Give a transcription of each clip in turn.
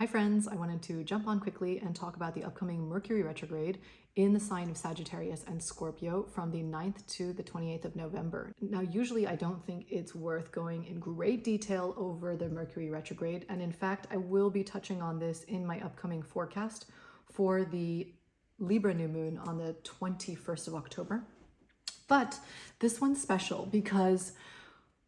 Hi friends, I wanted to jump on quickly and talk about the upcoming Mercury retrograde in the sign of Sagittarius and Scorpio from the 9th to the 28th of November. Now, usually I don't think it's worth going in great detail over the Mercury retrograde, and in fact, I will be touching on this in my upcoming forecast for the Libra New Moon on the 21st of October. But this one's special because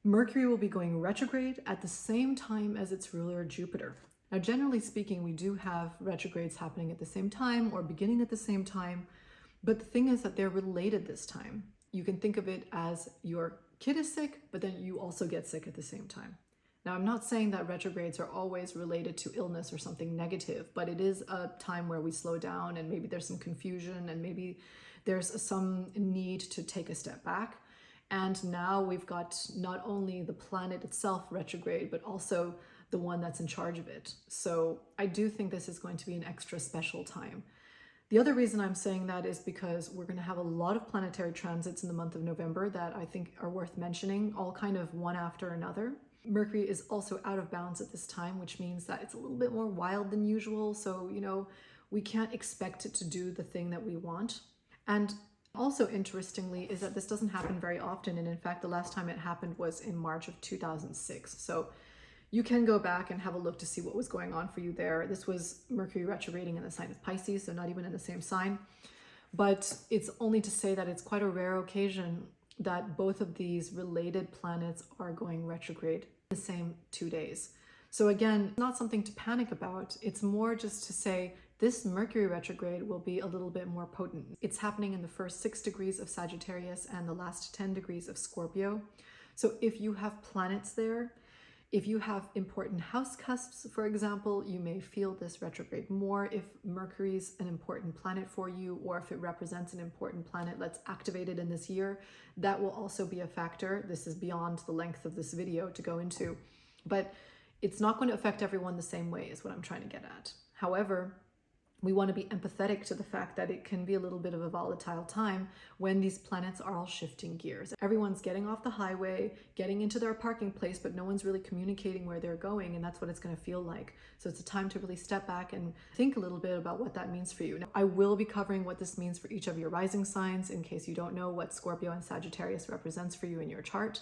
Mercury will be going retrograde at the same time as its ruler Jupiter. Now, generally speaking, we do have retrogrades happening at the same time or beginning at the same time, but the thing is that they're related this time. You can think of it as your kid is sick, but then you also get sick at the same time. Now, I'm not saying that retrogrades are always related to illness or something negative, but it is a time where we slow down and maybe there's some confusion and maybe there's some need to take a step back. And now we've got not only the planet itself retrograde, but also the one that's in charge of it. So I do think this is going to be an extra special time. The other reason I'm saying that is because we're going to have a lot of planetary transits in the month of November that I think are worth mentioning, all kind of one after another. Mercury is also out of balance at this time, which means that it's a little bit more wild than usual. So, we can't expect it to do the thing that we want. And also interestingly is that this doesn't happen very often. And in fact, the last time it happened was in March of 2006. So you can go back and have a look to see what was going on for you there. This was Mercury retrograding in the sign of Pisces, so not even in the same sign. But it's only to say that it's quite a rare occasion that both of these related planets are going retrograde the same 2 days. So again, not something to panic about. It's more just to say this Mercury retrograde will be a little bit more potent. It's happening in the first 6 degrees of Sagittarius and the last 10 degrees of Scorpio. So if you have planets there, if you have important house cusps, for example, you may feel this retrograde more if Mercury's an important planet for you, or if it represents an important planet that's activated in this year. That will also be a factor. This is beyond the length of this video to go into, but it's not going to affect everyone the same way is what I'm trying to get at. However, we want to be empathetic to the fact that it can be a little bit of a volatile time when these planets are all shifting gears. Everyone's getting off the highway, getting into their parking place, but no one's really communicating where they're going, and that's what it's going to feel like. So it's a time to really step back and think a little bit about what that means for you. Now, I will be covering what this means for each of your rising signs in case you don't know what Scorpio and Sagittarius represents for you in your chart.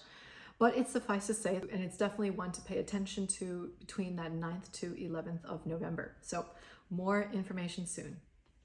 But it's suffice to say, and it's definitely one to pay attention to between that 9th to 11th of November. So more information soon.